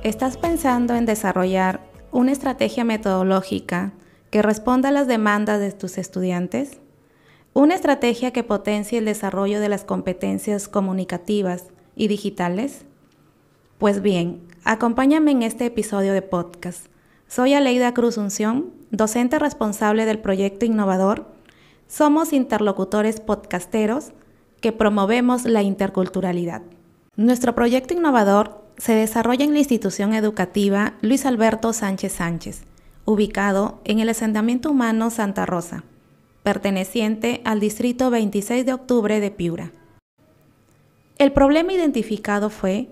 ¿Estás pensando en desarrollar una estrategia metodológica que responda a las demandas de tus estudiantes? ¿Una estrategia que potencie el desarrollo de las competencias comunicativas y digitales? Pues bien, acompáñame en este episodio de podcast. Soy Aleida Cruz Unción, docente responsable del proyecto innovador. Somos interlocutores podcasteros que promovemos la interculturalidad. Nuestro proyecto innovador se desarrolla en la institución educativa Luis Alberto Sánchez Sánchez, ubicado en el asentamiento humano Santa Rosa, perteneciente al distrito 26 de octubre de Piura. El problema identificado fue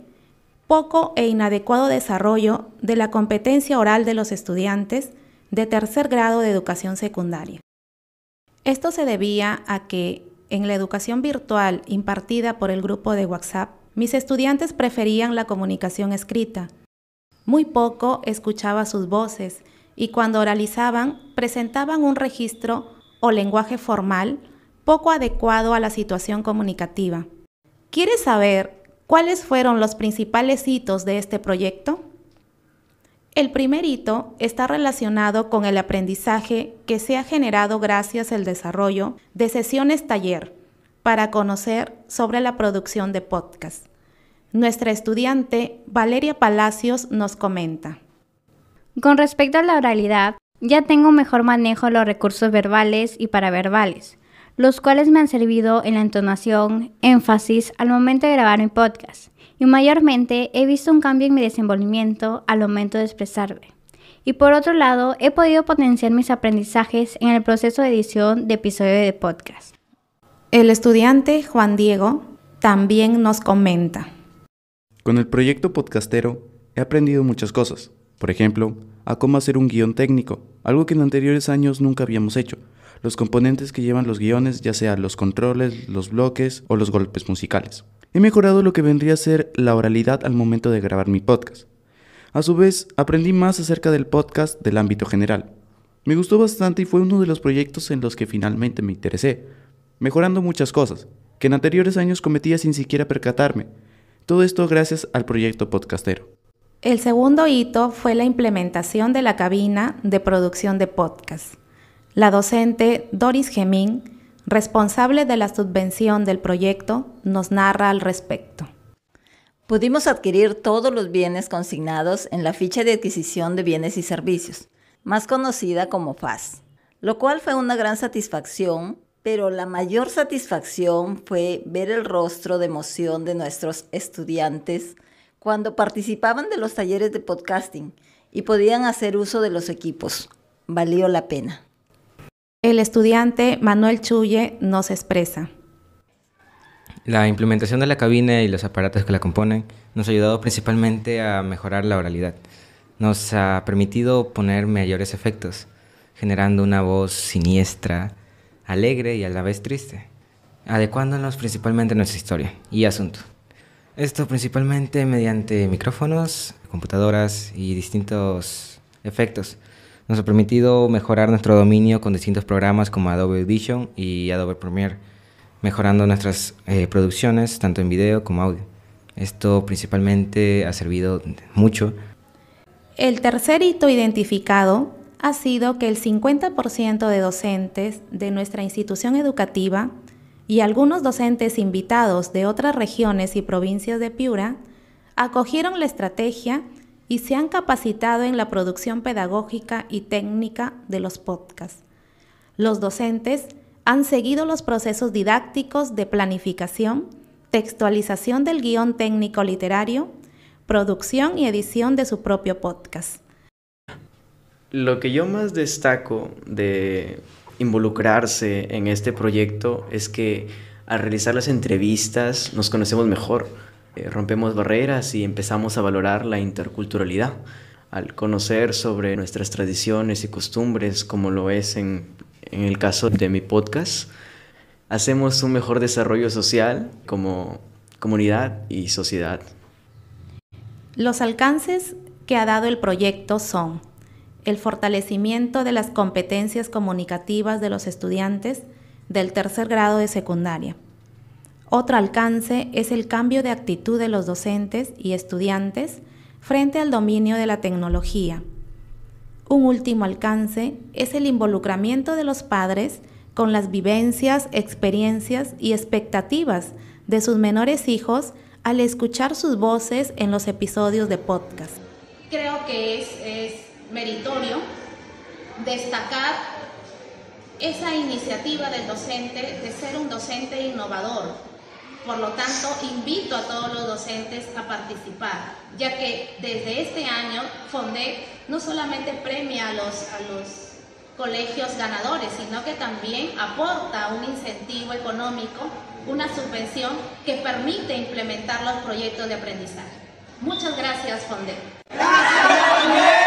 poco e inadecuado desarrollo de la competencia oral de los estudiantes de tercer grado de educación secundaria. Esto se debía a que, en la educación virtual impartida por el grupo de WhatsApp, mis estudiantes preferían la comunicación escrita. Muy poco escuchaba sus voces y cuando oralizaban presentaban un registro o lenguaje formal poco adecuado a la situación comunicativa. ¿Quieres saber cuáles fueron los principales hitos de este proyecto? El primer hito está relacionado con el aprendizaje que se ha generado gracias al desarrollo de sesiones taller para conocer sobre la producción de podcast. Nuestra estudiante Valeria Palacios nos comenta. Con respecto a la oralidad, ya tengo mejor manejo de los recursos verbales y paraverbales, los cuales me han servido en la entonación, énfasis al momento de grabar mi podcast. Y mayormente he visto un cambio en mi desenvolvimiento al momento de expresarme. Y por otro lado, he podido potenciar mis aprendizajes en el proceso de edición de episodios de podcast. El estudiante Juan Diego también nos comenta. Con el proyecto podcastero he aprendido muchas cosas. Por ejemplo, a cómo hacer un guión técnico, algo que en anteriores años nunca habíamos hecho. Los componentes que llevan los guiones, ya sean los controles, los bloques o los golpes musicales. He mejorado lo que vendría a ser la oralidad al momento de grabar mi podcast. A su vez, aprendí más acerca del podcast del ámbito general. Me gustó bastante y fue uno de los proyectos en los que finalmente me interesé, mejorando muchas cosas que en anteriores años cometía sin siquiera percatarme. Todo esto gracias al proyecto podcastero. El segundo hito fue la implementación de la cabina de producción de podcast. La docente Doris Gemín, responsable de la subvención del proyecto, nos narra al respecto. Pudimos adquirir todos los bienes consignados en la ficha de adquisición de bienes y servicios, más conocida como FAS, lo cual fue una gran satisfacción, pero la mayor satisfacción fue ver el rostro de emoción de nuestros estudiantes cuando participaban de los talleres de podcasting y podían hacer uso de los equipos. Valió la pena. El estudiante Manuel Chuye nos expresa. La implementación de la cabina y los aparatos que la componen nos ha ayudado principalmente a mejorar la oralidad. Nos ha permitido poner mayores efectos, generando una voz siniestra, alegre y a la vez triste, adecuándonos principalmente a nuestra historia y asunto. Esto principalmente mediante micrófonos, computadoras y distintos efectos. Nos ha permitido mejorar nuestro dominio con distintos programas como Adobe Audition y Adobe Premiere, mejorando nuestras producciones tanto en video como audio. Esto principalmente ha servido mucho. El tercer hito identificado ha sido que el 50% de docentes de nuestra institución educativa y algunos docentes invitados de otras regiones y provincias de Piura acogieron la estrategia y se han capacitado en la producción pedagógica y técnica de los podcasts. Los docentes han seguido los procesos didácticos de planificación, textualización del guión técnico literario, producción y edición de su propio podcast. Lo que yo más destaco de involucrarse en este proyecto es que al realizar las entrevistas nos conocemos mejor, rompemos barreras y empezamos a valorar la interculturalidad. Al conocer sobre nuestras tradiciones y costumbres, como lo es en el caso de mi podcast, hacemos un mejor desarrollo social como comunidad y sociedad. Los alcances que ha dado el proyecto son el fortalecimiento de las competencias comunicativas de los estudiantes del tercer grado de secundaria. Otro alcance es el cambio de actitud de los docentes y estudiantes frente al dominio de la tecnología. Un último alcance es el involucramiento de los padres con las vivencias, experiencias y expectativas de sus menores hijos al escuchar sus voces en los episodios de podcast. Creo que es meritorio destacar esa iniciativa del docente de ser un docente innovador. Por lo tanto, invito a todos los docentes a participar, ya que desde este año FONDEC no solamente premia a los colegios ganadores, sino que también aporta un incentivo económico, una subvención que permite implementar los proyectos de aprendizaje. Muchas gracias, FONDEC. ¡Gracias, FONDEC!